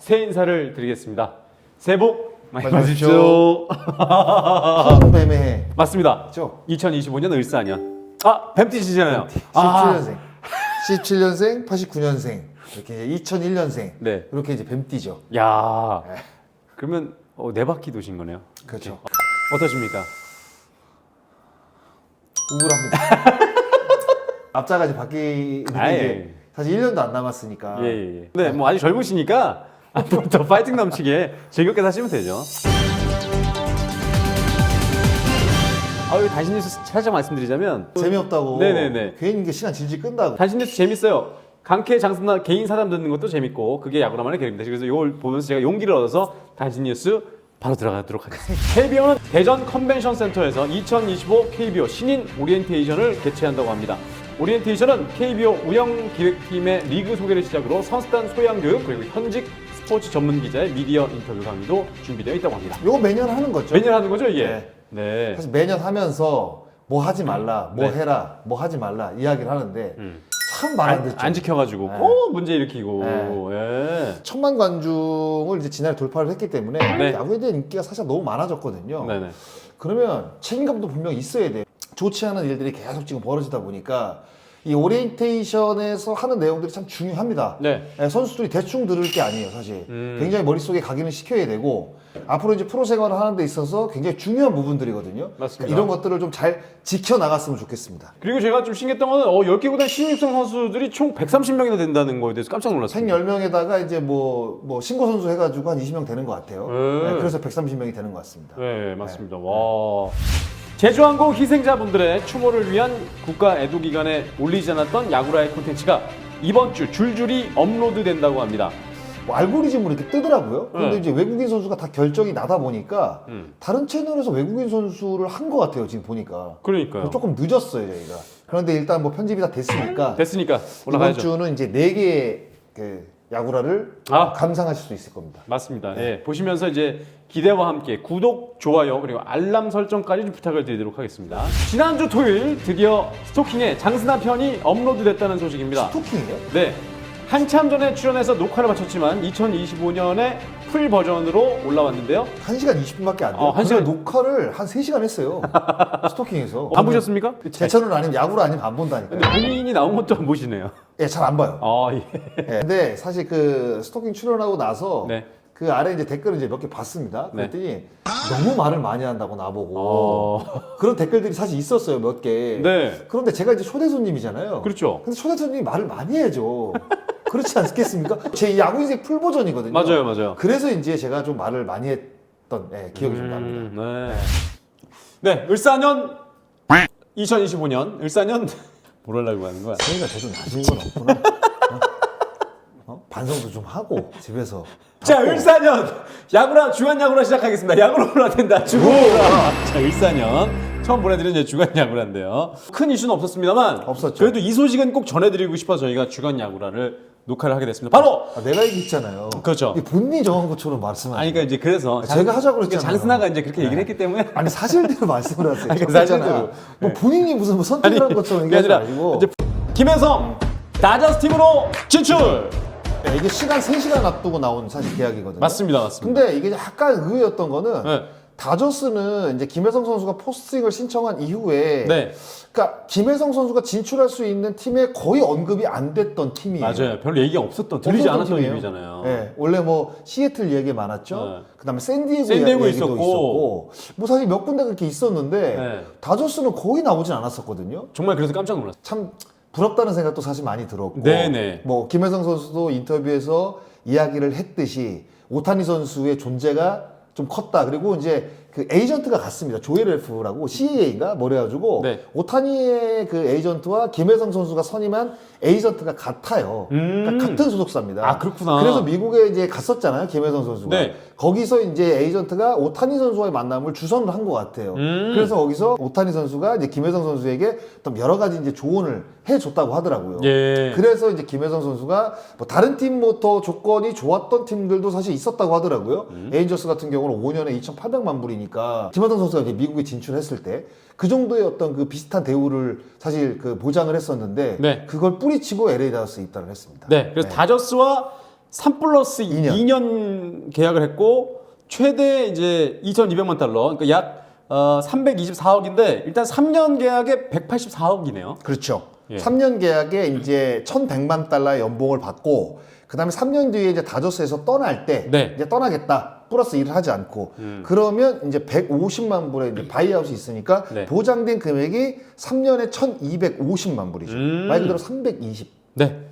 새 인사를 드리겠습니다. 새해 복 많이 많이 받으십시오. 뱀의 해. 맞습니다. 맞죠? 2025년 을사년. 아, 뱀띠시잖아요. 17년생. 17년생, 89년생. 이렇게 이제 2001년생. 네. 이렇게 이제 뱀띠죠. 야. 그러면 네 바퀴 도신 거네요. 그렇죠. 어떠십니까? 우울합니다. 앞자가 이제 바뀌는 게 아예. 이제 사실 1년도 안 남았으니까. 예. 네, 뭐 아직 젊으시니까 앞으로부터 파이팅 넘치게 즐겁게 사시면 되죠. 단신 뉴스 살짝 말씀드리자면 재미없다고. 네네네. 괜히 이게 시간 질질 끈다고. 단신 뉴스 재밌어요. 강캐 장수나 개인 사담 듣는 것도 재밌고 그게 야구라만의 계획입니다. 그래서 이걸 보면서 제가 용기를 얻어서 단신 뉴스 바로 들어가도록 하겠습니다. KBO는 대전 컨벤션 센터에서 2025 KBO 신인 오리엔테이션을 개최한다고 합니다. 오리엔테이션은 KBO 운영기획팀의 리그 소개를 시작으로 선수단 소양 교육 그리고 현직 스포츠 전문 기자의 미디어 인터뷰 강의도 준비되어 있다고 합니다. 이거 매년 하는 거죠. 매년 하는 거죠, 이게? 네. 네. 사실 매년 하면서 뭐 하지 말라, 뭐 네. 해라, 뭐 하지 말라 이야기를 하는데 참 말 안 듣죠. 안 지켜가지고 네. 꼭 문제 일으키고. 네. 예. 1000만 관중을 이제 지난해 돌파를 했기 때문에 네. 야구에 대한 인기가 사실 너무 많아졌거든요. 네네. 그러면 책임감도 분명히 있어야 돼요. 좋지 않은 일들이 계속 지금 벌어지다 보니까 이 오리엔테이션에서 하는 내용들이 참 중요합니다. 네. 선수들이 대충 들을 게 아니에요, 사실. 음. 굉장히 머릿속에 각인을 시켜야 되고 앞으로 이제 프로 생활을 하는 데 있어서 굉장히 중요한 부분들이거든요. 맞습니다. 이런 것들을 좀 잘 지켜나갔으면 좋겠습니다. 그리고 제가 좀 신기했던 거는 10개 구단 신입생 선수들이 총 130명이나 된다는 거에 대해서 깜짝 놀랐어요. 110명에다가 이제 뭐 신고 선수 해가지고 한 20명 되는 것 같아요. 네. 그래서 130명이 되는 것 같습니다. 네, 맞습니다. 와. 제주항공 희생자분들의 추모를 위한 국가 애도기간에 올리지 않았던 야구라의 콘텐츠가 이번 주 줄줄이 업로드된다고 합니다. 뭐 알고리즘으로 이렇게 뜨더라고요. 그런데 네. 이제 외국인 선수가 다 결정이 나다 보니까 음. 다른 채널에서 외국인 선수를 한 것 같아요. 지금 보니까. 그러니까요. 조금 늦었어요, 저희가. 그런데 일단 뭐 편집이 다 됐으니까 됐으니까 이번 올라가야죠. 주는 이제 4개의 그 야구라를 아. 감상하실 수 있을 겁니다. 맞습니다. 예, 보시면서 이제 기대와 함께 구독, 좋아요 그리고 알람 설정까지 좀 부탁을 드리도록 하겠습니다. 지난주 토요일 드디어 스토킹의 장스나 편이 업로드됐다는 소식입니다. 스토킹이에요? 네, 한참 전에 출연해서 녹화를 마쳤지만 2025년에 풀 버전으로 올라왔는데요. 1시간 20분밖에 안 돼요. 한 시간- 녹화를 한 3시간 했어요. 스토킹에서. 안 보셨습니까? 제 채널 아니면 야구를 아니면 안 본다니까요. 근데 본인이 나온 것도 안 보시네요. 예, 잘 안 봐요. 아, 예. 예, 근데 사실 그 스토킹 출연하고 나서 네. 그 아래 이제 댓글을 이제 몇 개 봤습니다. 네. 그랬더니 너무 말을 많이 한다고 나보고 어. 그런 댓글들이 사실 있었어요, 몇 개. 네. 그런데 제가 이제 초대 손님이잖아요. 그렇죠. 근데 초대 손님이 말을 많이 해야죠. 그렇지 않겠습니까? 제 야구 인생 풀 버전이거든요. 맞아요. 그래서 이제 제가 좀 말을 많이 했던 기억이 좀 납니다. 네, 을사년 2025년 을사년 뭘 하려고 하는 거야? 새해가 돼도 낮은 건 없구나. 반성도 좀 하고 집에서. 자, 을사년 야구라 주간 야구라 시작하겠습니다. 야구로 올라된다. 주간야구라. 자, 을사년 처음 보내드린 이제 주간 야구라인데요. 큰 이슈는 없었습니다만 없었죠. 그래도 이 소식은 꼭 전해드리고 싶어서 저희가 주간 야구라를 녹화를 하게 됐습니다. 바로 내가 얘기했잖아요. 그렇죠. 이게 본인이 정한 것처럼 말씀하시고. 아니 그러니까 이제 그래서 제가 하자고 그랬잖아요. 장스나가 이제 그렇게 얘기를 했기 때문에 아니 사실대로 말씀을 하세요. 아니, 적었잖아. 사실대로. 뭐 네. 본인이 무슨 뭐 선택을 한 것처럼 그게 얘기하지 아니라 말고. 이제 김혜성 다저스 팀으로 진출. 네, 이게 시간 3시간 앞두고 나온 사실 계약이거든요. 맞습니다. 근데 이게 약간 의외였던 거는 네. 다저스는 이제 김혜성 선수가 포스팅을 신청한 이후에 네. 그러니까 김혜성 선수가 진출할 수 있는 팀에 거의 언급이 안 됐던 팀이에요. 맞아요. 별로 얘기가 없었던 들리지 없었던 않았던 팀이에요. 이름이잖아요. 네, 원래 뭐 시애틀 얘기 많았죠. 네. 그다음에 샌디에고 샌디에고 얘기도 있었고. 있었고, 뭐 사실 몇 군데 그렇게 있었는데 네. 다저스는 거의 나오진 않았었거든요. 정말 그래서 깜짝 놀랐어요. 참 부럽다는 생각도 사실 많이 들었고, 네네. 뭐 김혜성 선수도 인터뷰에서 이야기를 했듯이 오타니 선수의 존재가 좀 컸다. 그리고 이제 그 에이전트가 같습니다. 조엘 렐프라고 CAA인가 뭐래 가지고 네. 오타니의 그 에이전트와 김혜성 선수가 선임한 에이전트가 같아요. 그러니까 같은 소속사입니다. 아, 그렇구나. 그래서 미국에 이제 갔었잖아요. 김혜성 선수가. 네. 거기서 이제 에이전트가 오타니 선수와의 만남을 주선을 한 것 같아요. 그래서 거기서 오타니 선수가 이제 김혜성 선수에게 또 여러 가지 이제 조언을 해줬다고 하더라고요. 예. 그래서 이제 김혜성 선수가 뭐 다른 팀부터 조건이 좋았던 팀들도 사실 있었다고 하더라고요. 에인저스 같은 경우는 5년에 2,800만 불이니까 김혜성 선수가 이제 미국에 진출했을 때 그 정도의 어떤 그 비슷한 대우를 사실 그 보장을 했었는데 네. 그걸 뿌리치고 LA 다저스에 입단을 했습니다. 네. 그래서 다저스와 3+2년 2년. 2년 계약을 했고 최대 이제 2,200만 달러, 그러니까 약 324억인데 일단 3년 계약에 184억이네요. 그렇죠. 예. 3년 계약에 이제 1,100만 달러의 연봉을 받고 그다음에 3년 뒤에 이제 다저스에서 떠날 때 네. 이제 떠나겠다. 플러스 일을 하지 않고 그러면 이제 150만 불의 이제 바이아웃이 있으니까 네. 보장된 금액이 3년에 1,250만 불이죠. 말 그대로 324억입니다. 네.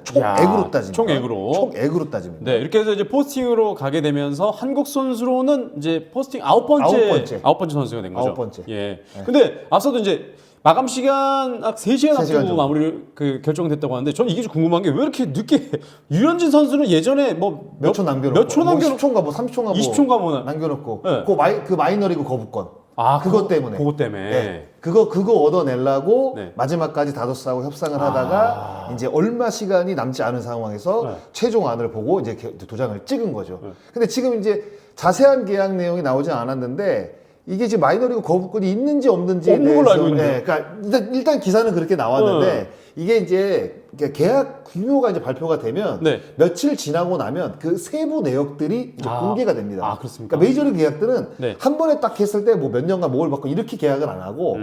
총액으로 따집니다. 총액으로. 총액으로 따집니다. 네, 이렇게 해서 이제 포스팅으로 가게 되면서 한국 선수로는 이제 포스팅 아홉 번째 선수가 된 거죠. 9번째. 예. 근데 앞서도 이제 마감 시간 약 3시간 3시간 앞두고 정도. 마무리를 결정됐다고 하는데 저는 이게 좀 궁금한 게 왜 이렇게 늦게 유현진 선수는 예전에 뭐 몇 초 남겨놓고 몇 초 남겨놓고 10초인가 뭐 30초인가 뭐 20초인가 뭐 남겨놓고 네. 그 마이너리그 거부권 그것 때문에 그것 때문에 네. 그거 얻어내려고 네. 마지막까지 다저스하고 협상을 하다가 이제 얼마 시간이 남지 않은 상황에서 네. 최종안을 보고 이제 도장을 찍은 거죠. 근데 지금 이제 자세한 계약 내용이 나오진 않았는데 이게 지금 마이너리그 거부권이 있는지 없는지에 없는 걸로 대해서 알고 있는데. 그러니까 일단 기사는 그렇게 나왔는데 이게 이제 계약 규모가 이제 발표가 되면 네. 며칠 지나고 나면 그 세부 내역들이 이제 공개가 됩니다. 아, 그렇습니까? 그러니까 메이저리그 계약들은 네. 한 번에 딱 했을 때 뭐 몇 년간 뭐를 받고 이렇게 계약을 안 하고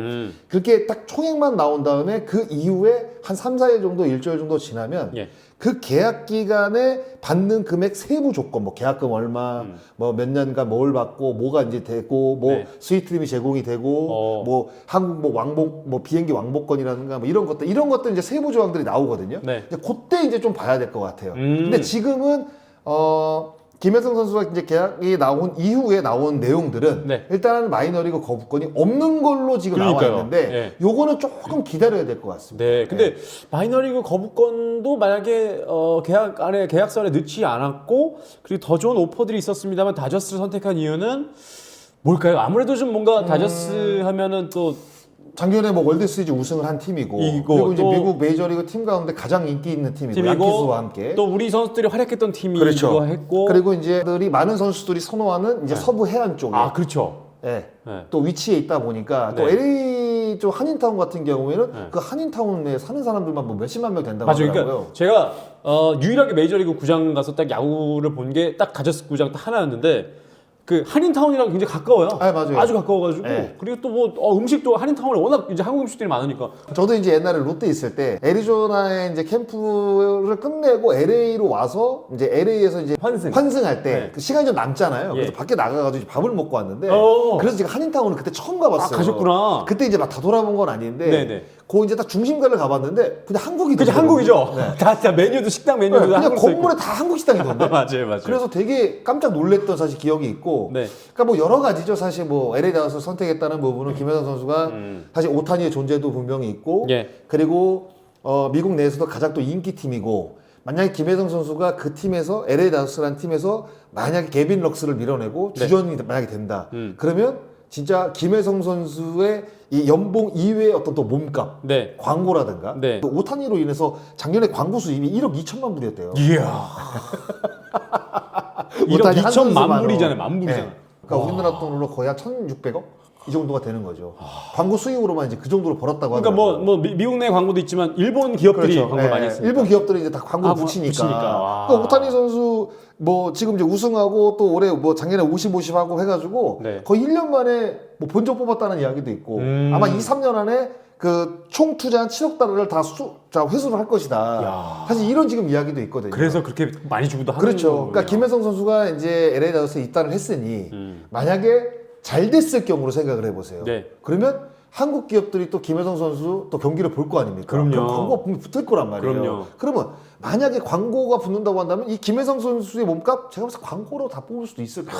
그렇게 딱 총액만 나온 다음에 그 이후에 한 3, 4일 정도 일주일 정도 지나면 예. 그 계약 기간에 받는 금액 세부 조건, 뭐 계약금 얼마, 뭐 몇 년간 뭘 받고, 뭐가 이제 되고, 뭐 네. 스위트림이 제공이 되고, 뭐 한국 뭐 왕복, 뭐 비행기 왕복권이라든가 뭐 이런 것들 이제 세부 조항들이 나오거든요. 네. 이제 그때 이제 좀 봐야 될 것 같아요. 근데 지금은 김혜성 선수가 이제 계약이 나온 이후에 나온 내용들은 네. 일단 마이너리그 거부권이 없는 걸로 지금 나와 그러니까요. 있는데 예. 요거는 조금 기다려야 될 것 같습니다. 네, 근데 마이너리그 거부권도 만약에 계약서 안에 넣지 않았고 그리고 더 좋은 오퍼들이 있었습니다만 다저스를 선택한 이유는 뭘까요? 아무래도 좀 뭔가 다저스 하면은 또 작년에 뭐 월드 시리즈 우승을 한 팀이고 그리고 이제 또 미국 메이저리그 팀 가운데 가장 인기 있는 팀이고 양키스와 함께 또 우리 선수들이 활약했던 팀이기도 그렇죠. 했고 그리고 이제 많은 선수들이 선호하는 이제 서부 해안 쪽에 아 그렇죠. 예. 네. 또 위치에 있다 보니까 또 네. LA 쪽 한인타운 같은 경우에는 그 한인타운에 사는 사람들만 뭐 몇십만 명 된다고 맞아요. 하더라고요. 그러니까 제가 유일하게 메이저리그 구장 가서 딱 야구를 본 게 딱 다저스 구장 딱 하나였는데 그 한인타운이랑 굉장히 가까워요. 아, 맞아요. 아주 가까워가지고 네. 그리고 또 뭐 음식도 한인타운에 워낙 이제 한국 음식들이 많으니까 저도 이제 옛날에 롯데 있을 때 애리조나에 이제 캠프를 끝내고 LA로 와서 이제 LA에서 이제 환승할 때 네. 그 시간이 좀 남잖아요. 예. 그래서 밖에 나가가지고 이제 밥을 먹고 왔는데 어. 그래서 제가 한인타운을 그때 처음 가봤어요. 아, 가셨구나. 그때 이제 막 다 돌아본 건 아닌데 네네. 그 이제 딱 중심가를 가봤는데 그냥 한국이 그죠 한국이죠. 네. 다 메뉴도 식당 메뉴도 그냥 한국 써 건물에 다 한국 식당이던데. 있고. 맞아요. 그래서 되게 깜짝 놀랐던 사실 기억이 있고. 네. 그러니까 뭐 여러 가지죠. 사실 뭐 LA 다저스 선택했다는 부분은 김혜성 선수가 사실 오타니의 존재도 분명히 있고. 예. 그리고 미국 내에서도 가장 또 인기 팀이고. 만약에 김혜성 선수가 그 팀에서 LA 다저스라는 팀에서 만약에 게빈 럭스를 밀어내고 주전이 만약에 된다. 그러면 진짜 김혜성 선수의 이 연봉 이외의 어떤 또 몸값, 네. 광고라든가 네. 또 오타니로 인해서 작년에 광고 수입이 1억 2천만 불이었대요. 이야. 1억 오타니 한 2천만 선수만으로. 불이잖아요. 만 불이잖아요. 네. 그러니까 우리나라 돈으로 거의 한 1,600억 이 정도가 되는 거죠. 광고 수익으로만 이제 그 정도로 벌었다고 그러니까 하더라고요. 뭐 미국 내 광고도 있지만 일본 기업들이 그렇죠. 광고를 많이 했습니다. 일본 기업들이 이제 다 광고 아, 붙이니까. 붙이니까. 와. 그러니까 오타니 선수 뭐 지금 이제 우승하고 또 올해 뭐 작년에 50 하고 해가지고 네. 거의 1년 만에 뭐 본적 뽑았다는 이야기도 있고 아마 2, 3년 안에 그 총 투자한 7억 달러를 다 회수를 할 것이다. 야. 사실 이런 지금 이야기도 있거든요. 그래서 그렇게 많이 주고도 하는 그렇죠. 거군요. 그러니까 김혜성 선수가 이제 LA 다저스에 입단을 했으니 만약에 잘 됐을 경우로 생각을 해보세요. 네. 그러면 한국 기업들이 또 김혜성 선수 또 경기를 볼 거 아닙니까? 그럼요. 그럼 광고가 분명히 붙을 거란 말이에요. 그럼요. 그러면 만약에 광고가 붙는다고 한다면 이 김혜성 선수의 몸값 제가 봤을 때 광고로 다 뽑을 수도 있을 거예요.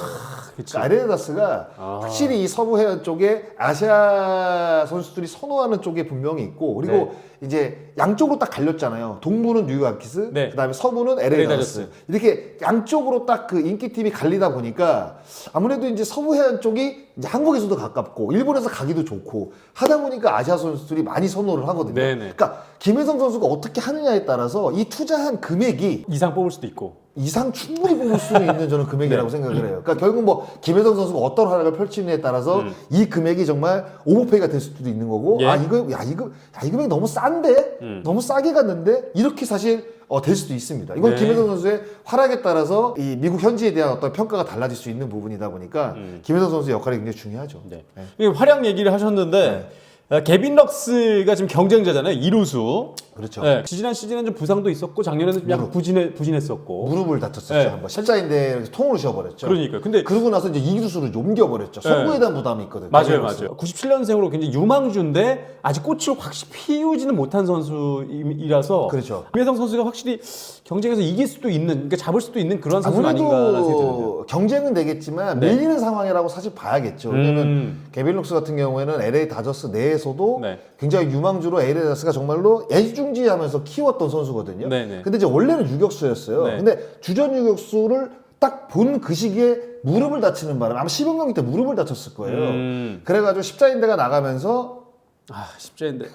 그치. 그러니까 아레나다스가 확실히 이 서부 해안 쪽에 아시아 선수들이 선호하는 쪽에 분명히 있고 그리고 네. 이제 양쪽으로 딱 갈렸잖아요. 동부는 뉴욕 양키스, 네. 그다음에 서부는 LA 다저스. 이렇게 양쪽으로 딱 그 인기 팀이 갈리다 보니까 아무래도 이제 서부 해안 쪽이 이제 한국에서도 가깝고 일본에서 가기도 좋고 하다 보니까 아시아 선수들이 많이 선호를 하거든요. 네네. 그러니까 김혜성 선수가 어떻게 하느냐에 따라서 이 투자한 금액이 이상 뽑을 수도 있고. 이상 충분히 뽑을 수 있는 저는 금액이라고 생각을 해요. 그러니까 결국 뭐 김혜성 선수가 어떤 활약을 펼치느냐에 따라서 이 금액이 정말 오버페이가 될 수도 있는 거고 예. 이 금액 너무 싼데 너무 싸게 갔는데 이렇게 사실 될 수도 있습니다. 이건 네. 김혜성 선수의 활약에 따라서 이 미국 현지에 대한 어떤 평가가 달라질 수 있는 부분이다 보니까 김혜성 선수의 역할이 굉장히 중요하죠. 네. 네. 이 활약 얘기를 하셨는데 개빈 럭스가 지금 경쟁자잖아요. 2루수. 그렇죠. 네. 지난 시즌에는 좀 부상도 있었고 작년에는 약간 부진했었고. 무릎을 다쳤었죠. 네. 한번 십자인대 통으로 쉬어버렸죠. 그러니까요. 근데 그러고 나서 이제 이루수로 옮겨버렸죠. 선구에 대한 부담이 있거든요. 맞아요. 97년생으로 굉장히 유망주인데 아직 꽃을 확실히 피우지는 못한 선수이라서 그렇죠. 김혜성 선수가 확실히 경쟁에서 이길 수도 있는, 그러니까 잡을 수도 있는 그런 선수가 아닌가라는 생각이 드는데요. 아무래도 경쟁은 되겠지만 네. 밀리는 상황이라고 사실 봐야겠죠. 왜냐면 개빈 록스 같은 경우에는 LA 다저스 내에서도 네. 굉장히 유망주로 LA 다저스가 정말로 애중지하면서 키웠던 선수거든요. 네네. 근데 이제 원래는 유격수였어요. 네. 근데 주전 유격수를 딱 본 그 시기에 무릎을 다치는 바람에 아마 시범 경기 때 무릎을 다쳤을 거예요. 그래가지고 십자인대가 나가면서 십자인데.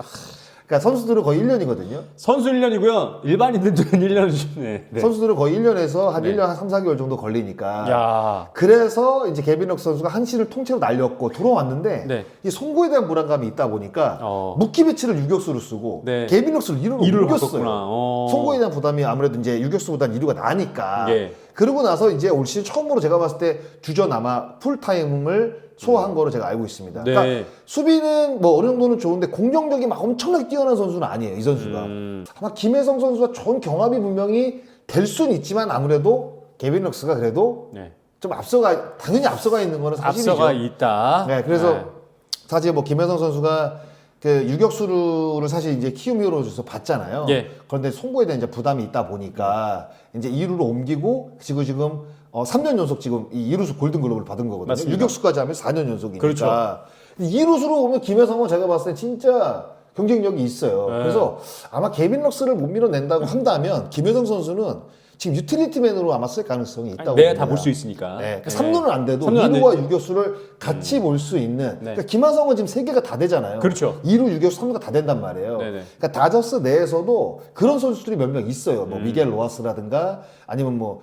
그러니까 선수들은 거의 1년이거든요. 선수 1년이고요. 일반인들은 1년이죠. 네. 선수들은 거의 1년에서 한 네. 1년 한 3, 4개월 정도 걸리니까. 야. 그래서 이제 개빈 럭스 선수가 한 시즌을 통째로 날렸고 돌아왔는데 네. 이 송구에 대한 불안감이 있다 보니까 무키비치를 유격수로 쓰고 네. 개빈 럭스를 2루로 이루를 옮겼어요. 바꿨구나. 송구에 대한 부담이 아무래도 이제 유격수보다는 2루가 나니까. 예. 그러고 나서 이제 올 시즌 처음으로 제가 봤을 때 주전 아마 풀타임을 소화한 거로 제가 알고 있습니다. 네. 그러니까 수비는 뭐 어느 정도는 좋은데 공격력이 막 엄청나게 뛰어난 선수는 아니에요. 이 선수가. 아마 김혜성 선수가 좋은 경합이 분명히 될 수는 있지만 아무래도 개빈 럭스가 그래도 네. 좀 당연히 앞서가 있는 거는 사실이죠. 앞서가 있다. 네, 그래서 네. 사실 뭐 김혜성 선수가 그 유격수를 사실 이제 키움히어로 줘서 봤잖아요. 예. 그런데 송구에 대한 이제 부담이 있다 보니까 이제 2루로 옮기고 지금 3년 연속 지금 이 2루수 골든글러브를 받은 거거든요. 맞습니다. 유격수까지 하면 4년 연속이니까. 그렇죠. 2루수로 오면 김혜성은 제가 봤을 때 진짜 경쟁력이 있어요. 네. 그래서 아마 개빈 럭스를 못 밀어낸다고 한다면 김혜성 선수는 지금 유틸리티맨으로 아마 쓸 가능성이 있다고 내가 봅니다. 다 볼 수 있으니까. 네, 그러니까 3루는 안 돼도 3루는 안 2루와 유격수를 같이 볼 수 있는. 그러니까 김하성은 지금 3개가 다 되잖아요. 그렇죠. 2루, 유격수, 3루가 다 된단 말이에요. 네네. 그러니까 다저스 내에서도 그런 선수들이 몇 명 있어요. 뭐 미겔 로하스라든가 아니면 뭐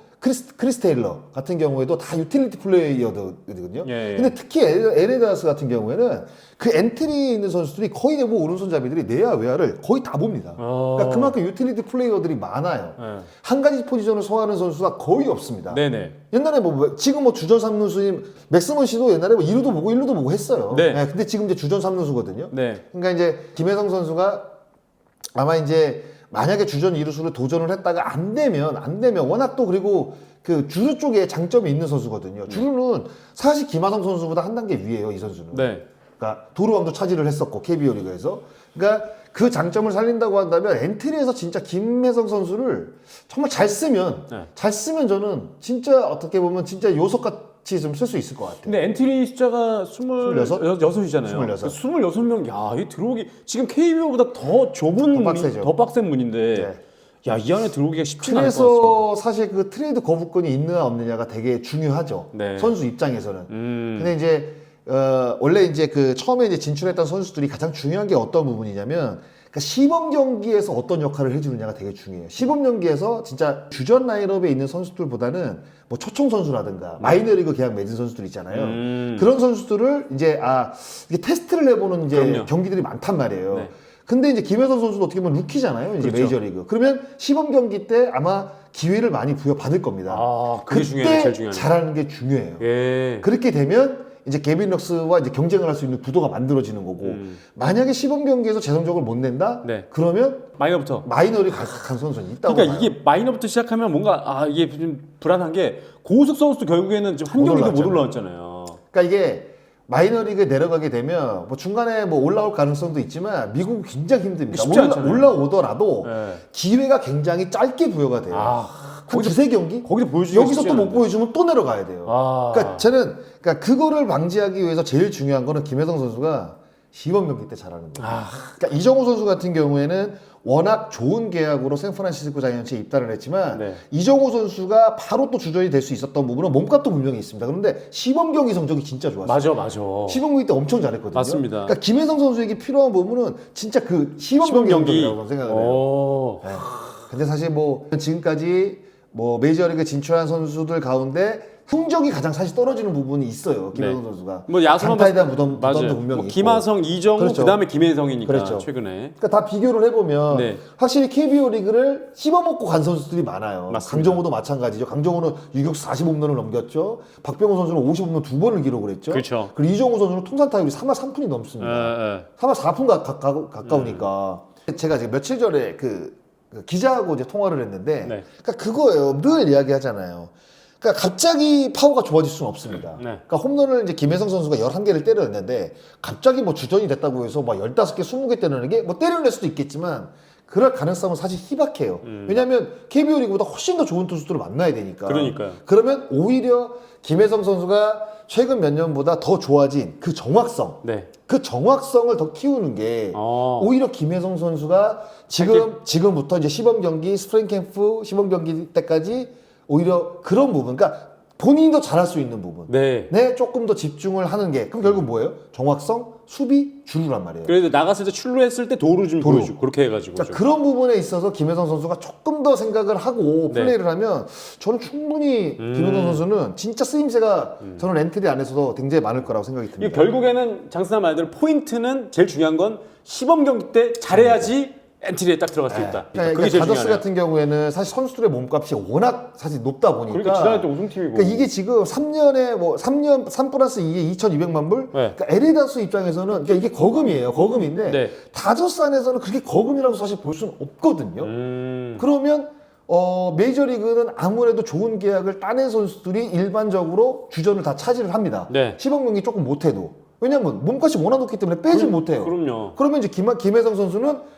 크리스 테일러 같은 경우에도 다 유틸리티 플레이어거든요. 예. 근데 특히 LA 다저스 같은 경우에는 그 엔트리 있는 선수들이 거의 대부분 오른손잡이들이 내야 외야를 거의 다 봅니다. 그러니까 그만큼 유틸리티 플레이어들이 많아요. 한 가지 포지션을 소화하는 선수가 거의 없습니다. 네네. 옛날에 지금 주전 3루수인 맥스먼 씨도 옛날에 2루도 보고 1루도 보고 했어요. 네. 근데 지금 이제 주전 3루수거든요. 네. 그러니까 이제 김혜성 선수가 아마 이제 만약에 주전 2루수를 도전을 했다가 안 되면 워낙 또 그리고 그 주루 쪽에 장점이 있는 선수거든요. 주루는 사실 김하성 선수보다 한 단계 위에요, 이 선수는. 네. 그러니까 도루왕도 차지를 했었고 KBO 리그에서. 그러니까 그 장점을 살린다고 한다면 엔트리에서 진짜 김혜성 선수를 정말 잘 쓰면 저는 진짜 어떻게 보면 진짜 요석같이 좀 쓸 수 있을 것 같아요. 근데 엔트리 숫자가 26이잖아요. 26. 26명. 야, 이 들어오기 지금 KBO보다 더 좁은 더 빡세죠. 더 빡센 문인데. 네. 야, 이 안에 들어오기가 쉽지는 않을 것 같습니다. 그래서 사실 그 트레이드 거부권이 있느냐 없느냐가 되게 중요하죠. 네. 선수 입장에서는. 근데 이제 원래 이제 그 처음에 이제 진출했던 선수들이 가장 중요한 게 어떤 부분이냐면 그러니까 시범 경기에서 어떤 역할을 해주느냐가 되게 중요해요. 시범 경기에서 진짜 주전 라인업에 있는 선수들보다는 뭐 초청 선수라든가 마이너리그 계약 맺은 선수들 있잖아요. 그런 선수들을 이제 이게 테스트를 해보는 이제 그럼요. 경기들이 많단 말이에요. 네. 근데 이제 김혜성 선수도 어떻게 보면 루키잖아요. 이제 그렇죠. 메이저리그. 그러면 시범 경기 때 아마 기회를 많이 부여받을 겁니다. 그게 중요해요. 제일 중요해요. 잘하는 게 중요해요. 예. 그렇게 되면 이제 개빈 럭스와 이제 경쟁을 할 수 있는 구도가 만들어지는 거고 만약에 시범 경기에서 재성적을 못 낸다? 네. 그러면 마이너부터. 마이너리 간 선수는 있다고 그러니까 봐요. 이게 마이너부터 시작하면 뭔가 이게 좀 불안한 게 고속 선수도 결국에는 지금 한 경기도 못 올라왔잖아요. 그러니까 이게 마이너리그에 내려가게 되면 뭐 중간에 뭐 올라올 가능성도 있지만 미국은 굉장히 힘듭니다. 쉽지 않잖아요. 올라오더라도 네. 기회가 굉장히 짧게 부여가 돼요. 한 두세 경기? 거기서 보여주기 여기서 또 못 보여주면 또 내려가야 돼요. 그러니까 저는 그거를 방지하기 위해서 제일 중요한 거는 김혜성 선수가 시범 경기 때 잘하는 거예요. 그러니까 이정우 선수 같은 경우에는 워낙 좋은 계약으로 샌프란시스코 자이언츠에 입단을 했지만 네. 이정우 선수가 바로 또 주전이 될 수 있었던 부분은 몸값도 분명히 있습니다. 그런데 시범 경기 성적이 진짜 좋았어요. 맞아. 시범 경기 때 엄청 잘했거든요. 맞습니다. 그러니까 김혜성 선수에게 필요한 부분은 진짜 그 시범 경기 성적이라고 생각을 해요. 네. 근데 사실 뭐 지금까지 뭐 메이저리그 진출한 선수들 가운데 성적이 가장 사실 떨어지는 부분이 있어요. 김혜성 네. 선수가. 뭐 야수만 강타에 대한 부담도 맞아요. 분명히 뭐 있고. 김하성, 이정우, 그렇죠. 그다음에 김혜성이니까 그렇죠. 최근에. 그러니까 다 비교를 해보면 네. 확실히 KBO 리그를 씹어먹고 간 선수들이 많아요. 맞습니다. 강정호도 마찬가지죠. 강정호는 유격수 40홈런을 넘겼죠. 박병호 선수는 50홈런 2번을 기록을 했죠. 그렇죠. 그리고 이정우 선수는 통산 타율이 3할 3푼이 넘습니다. 3할 4푼 가까우니까. 제가 지금 며칠 전에 그 기자하고 이제 통화를 했는데 네. 그러니까 그거예요. 늘 이야기하잖아요. 그러니까 갑자기 파워가 좋아질 수는 없습니다. 네. 그러니까 홈런을 이제 김혜성 선수가 11개를 때렸는데 갑자기 뭐 주전이 됐다고 해서 막 15개, 20개 때리는 게 뭐 때려낼 수도 있겠지만 그럴 가능성은 사실 희박해요. 왜냐하면 KBO 리그보다 훨씬 더 좋은 투수들을 만나야 되니까. 그러니까요. 그러면 오히려 김혜성 선수가 최근 몇 년보다 더 좋아진 그 정확성, 네. 그 정확성을 더 키우는 게 오히려 김혜성 선수가 지금부터 이제 시범 경기, 스프링 캠프 시범 경기 때까지 오히려 그런 부분, 그러니까 본인도 잘할 수 있는 부분, 네. 조금 더 집중을 하는 게 그럼 결국 뭐예요? 정확성, 수비, 주루란 말이에요. 그래도 나갔을 때 출루했을 때 도루 좀 도루. 보여주고 그렇게 해가지고. 그러니까 그런 부분에 있어서 김혜성 선수가 조금 더 생각을 하고 네. 플레이를 하면 저는 충분히 김혜성 선수는 진짜 쓰임새가 저는 엔트리 안에서도 굉장히 많을 거라고 생각이 이게 듭니다. 결국에는 장스나 말대로 포인트는 제일 중요한 건 시범 경기 때 잘해야지 엔트리에 딱 들어갈 수 있다. 그러니까 그게 제일 다저스 중요하네요. 같은 경우에는 사실 선수들의 몸값이 워낙 사실 높다 보니까 그러니까 지난해 때 우승팀이고. 그러니까 이게 지금 3년에 뭐 3년 3 플러스 2에 2,200만 불. 네. 그러니까 LA 다저스 입장에서는 그러니까 이게 거금이에요. 거금인데 네. 다저스 안에서는 그렇게 거금이라고 사실 볼 수는 없거든요. 그러면 메이저리그는 아무래도 좋은 계약을 따낸 선수들이 일반적으로 주전을 다 차지를 합니다. 네. 시범 경기 조금 못해도. 왜냐면 몸값이 워낙 높기 때문에 빼질 못해요. 그럼요. 그러면 이제 김혜성 선수는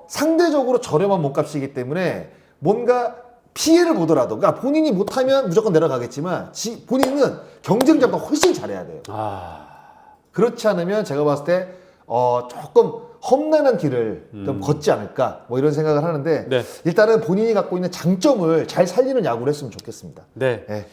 상대적으로 저렴한 몸값이기 때문에 뭔가 피해를 보더라도, 그러니까 본인이 못하면 무조건 내려가겠지만 본인은 경쟁자보다 훨씬 잘해야 돼요. 그렇지 않으면 제가 봤을 때 조금 험난한 길을 좀 걷지 않을까 뭐 이런 생각을 하는데 네. 일단은 본인이 갖고 있는 장점을 잘 살리는 야구를 했으면 좋겠습니다. 네. 네.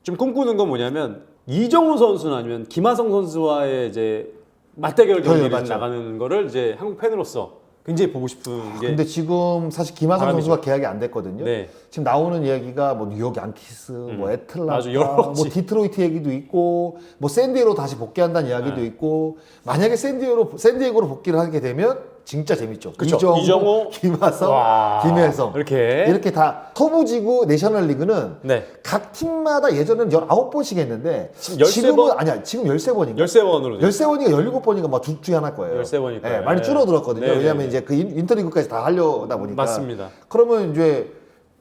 좀 꿈꾸는 건 뭐냐면 이정우 선수나 아니면 김하성 선수와의 이제 맞대결 경기를 맞죠. 나가는 거를 이제 한국 팬으로서 굉장히 보고 싶은 게. 근데 지금 사실 김하성 바람이죠. 선수가 계약이 안 됐거든요. 네. 지금 나오는 이야기가 뭐 뉴욕 양키스, 뭐 애틀란타, 맞아, 여러 뭐 가지. 디트로이트 얘기도 있고, 뭐 샌디에고 다시 복귀한다는 이야기도 있고, 만약에 샌디에고로 복귀를 하게 되면 진짜 재밌죠. 그쵸. 이정우, 이정우, 김하성, 와, 김혜성 이렇게 다 서부지구 내셔널리그는 네. 각 팀마다 예전에는 19번씩 했는데 지금 13번? 지금은 아니야. 지금 13번인가? 13번으로 13번인가 17번인가 막 둘 중에 하나일 거예요. 13번일 네, 거예요. 많이 네. 줄어들었거든요. 네, 왜냐하면 네, 이제 그 인터리그까지 다 하려다 보니까. 맞습니다. 그러면 이제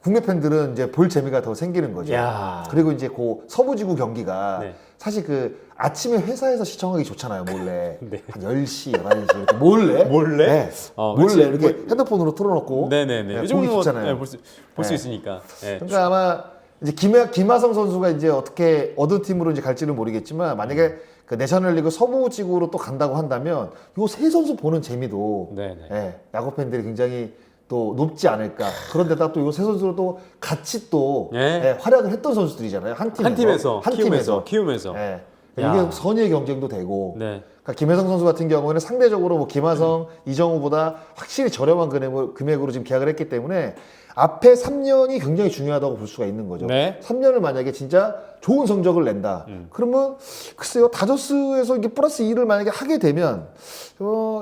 국내 팬들은 이제 볼 재미가 더 생기는 거죠. 야. 그리고 이제 그 서부지구 경기가 네. 사실 그 아침에 회사에서 시청하기 좋잖아요, 몰래. 네. 한 10시, 11시 이렇게 몰래. 몰래? 네. 몰래 그치. 이렇게 핸드폰으로 틀어놓고. 네네네. 네, 요즘은 보기 뭐 좋잖아요. 볼 수 네. 있으니까. 네. 그러니까 아마 이제 김하성 선수가 이제 어떻게 어느 팀으로 이제 갈지는 모르겠지만 만약에 그 내셔널리그 서부지구로 또 간다고 한다면 요 세 선수 보는 재미도 네네. 예, 야구 팬들이 굉장히 또 높지 않을까. 그런데다 또 요 세 선수로 또 같이 또 네. 예, 활약을 했던 선수들이잖아요. 한 팀에서. 한 팀에서 키우면서. 예. 야. 이게 선의의 경쟁도 되고. 네. 그러니까 김혜성 선수 같은 경우에는 상대적으로 뭐 김하성, 이정우보다 확실히 저렴한 금액으로 지금 계약을 했기 때문에 앞에 3년이 굉장히 중요하다고 볼 수가 있는 거죠. 네. 3년을 만약에 진짜 좋은 성적을 낸다. 그러면 글쎄요 다저스에서 이게 플러스 2를 만약에 하게 되면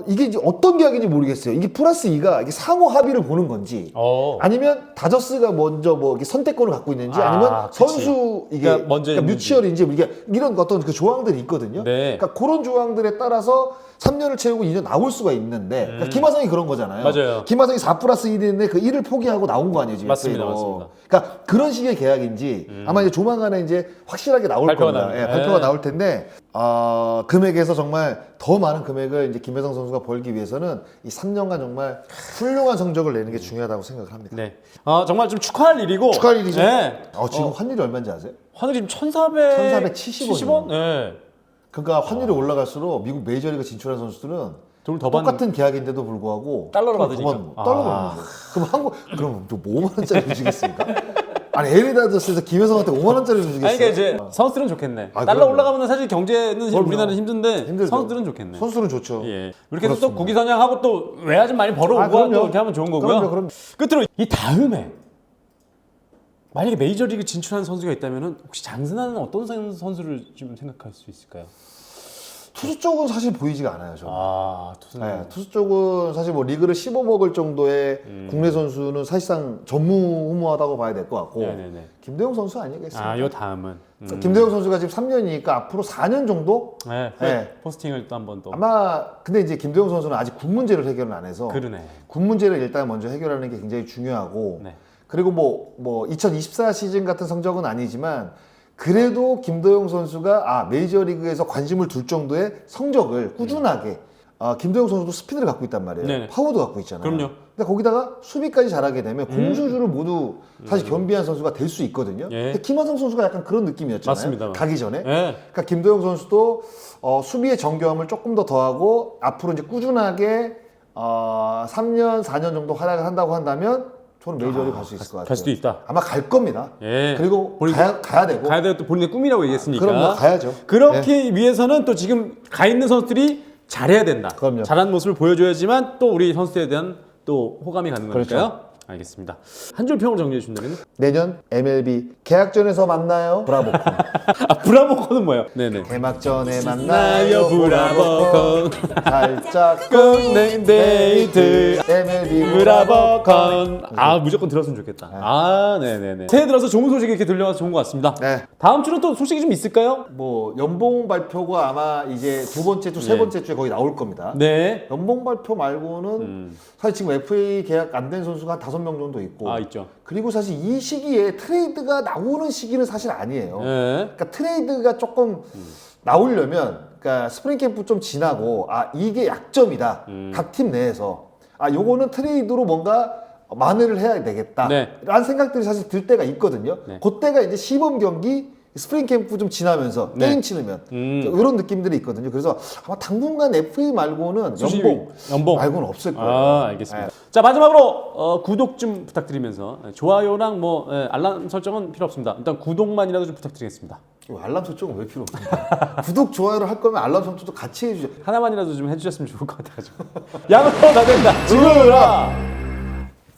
이게 이제 어떤 계약인지 모르겠어요. 이게 플러스 2가 이게 상호 합의를 보는 건지 아니면 다저스가 먼저 뭐 이게 선택권을 갖고 있는지 아니면 그치. 선수 이게 그러니까 먼저 있는지. 뮤추얼인지 이게 이런 어떤 그 조항들이 있거든요. 네. 그러니까 그런 조항들에 따라서 3년을 채우고 2년 나올 수가 있는데 그러니까 김하성이 그런 거잖아요. 맞아요. 김하성이 4 플러스 1인데 그 1을 포기하고 나온 거 아니에요 지금. 맞습니다, FA로. 맞습니다. 그러니까 그런 식의 계약인지 아마 이제 조만간에 이제 확실하게 나올 발표가 겁니다. 나옵니다. 예, 발표가 네. 나올 텐데 금액에서 정말 더 많은 금액을 이제 김혜성 선수가 벌기 위해서는 이 3년간 정말 훌륭한 성적을 내는 게 중요하다고 생각을 합니다. 네. 정말 좀 축하할 일이고. 축하할 일이죠. 네. 지금 환율이 얼마인지 아세요? 환율이 지금 1,470원? 네. 그러니까 환율이 올라갈수록 미국 메이저리그 진출한 선수들은 돈을 더 받는. 똑같은 계약인데도 불구하고 달러로 그럼 받으니까. 그만 달러로 받는 거예요. 그럼 또 5만 원짜리 주시겠습니까? 아니 LA다저스에서 김혜성한테 5만 원짜리 주시겠어요? 아니, 그러니까 이제 선수들은 좋겠네. 달러 그럼요. 올라가면 사실 경제는 그럼요. 우리나라는 힘든데 힘들죠. 선수들은 좋겠네. 선수는 좋죠. 예. 이렇게 해서 또 그렇습니다. 국위선양하고 또 외화 좀 많이 벌어오고 그럼요. 또 이렇게 하면 좋은 거고요. 그럼요. 끝으로 이 다음에 만약에 메이저리그 진출한 선수가 있다면 혹시 장승환은 어떤 선수를 좀 생각할 수 있을까요? 투수 쪽은 사실 보이지가 않아요. 저는. 투수는 네, 투수 쪽은 사실 뭐 리그를 씹어먹을 정도의 국내 선수는 사실상 전무후무하다고 봐야 될 것 같고 네네네. 김도영 선수 아니겠습니까? 요 다음은 김도영 선수가 지금 3년이니까 앞으로 4년 정도? 네, 포스팅을 또 한번 또 아마 근데 이제 김도영 선수는 아직 군 문제를 해결은 안 해서 그러네. 군 문제를 일단 먼저 해결하는 게 굉장히 중요하고 네. 그리고 뭐 2024 시즌 같은 성적은 아니지만 그래도 김도영 선수가 메이저리그에서 관심을 둘 정도의 성적을 꾸준하게 김도영 선수도 스피드를 갖고 있단 말이에요. 네네. 파워도 갖고 있잖아요. 그럼요. 근데 거기다가 수비까지 잘하게 되면 공수주를 모두 사실 겸비한 선수가 될 수 있거든요. 예. 근데 김하성 선수가 약간 그런 느낌이었잖아요. 맞습니다. 가기 전에. 예. 그러니까 김도영 선수도 수비의 정교함을 조금 더 더하고 앞으로 이제 꾸준하게 3년, 4년 정도 활약을 한다고 한다면 저는 메이저리그 갈 수 있을 것 같아요. 갈 수도 있다. 아마 갈 겁니다. 예. 그리고 본인- 가야 되고. 가야 돼또 본인의 꿈이라고 얘기했으니까. 그럼 뭐 가야죠. 그렇기 위해서는 또 지금 가 있는 선수들이 잘해야 된다. 그럼요. 잘하는 모습을 보여줘야지만 또 우리 선수들에 대한 또 호감이 가는 그렇죠. 거니까요. 알겠습니다. 한 줄 평을 정리해 준다면 내년 MLB 계약전에서 만나요. 브라보콘. 브라보콘은 뭐예요? 네네. 개막전에 나요 만나요. 브라보콘 살짝 꽁냉 데이트 MLB 브라보콘 무조건 들었으면 좋겠다. 네네네. 새해 들어서 좋은 소식이 이렇게 들려와서 좋은 것 같습니다. 네. 다음 주는 또 소식이 좀 있을까요? 뭐 연봉 발표가 아마 이제 두 번째 주, 세 네. 번째 주에 거의 나올 겁니다. 네. 연봉 발표 말고는 사실 지금 FA 계약 안 된 선수가 한 5명 정도 있고 있죠. 그리고 사실 이 시기에 트레이드가 나오는 시기는 사실 아니에요. 네. 그러니까 트레이드가 조금 나오려면 그러니까 스프링 캠프 좀 지나고 이게 약점이다. 각 팀 내에서 요거는 트레이드로 뭔가 만회를 해야 되겠다. 네. 라는 생각들이 사실 들 때가 있거든요. 네. 그때가 이제 시범 경기 스프링 캠프 좀 지나면서 네. 게임 치르면 이런 느낌들이 있거든요. 그래서 아마 당분간 FA 말고는 연봉 말고는 없을 거예요. 알겠습니다. 네. 자, 마지막으로 구독 좀 부탁드리면서 좋아요랑 알람 설정은 필요 없습니다. 일단 구독만이라도 좀 부탁드리겠습니다. 알람 설정은 왜 필요 없습니까? 구독, 좋아요를 할 거면 알람 설정도 같이 해주죠. 하나만이라도 좀 해주셨으면 좋을 것 같아가지고. 양으로 다 된다. 지금라.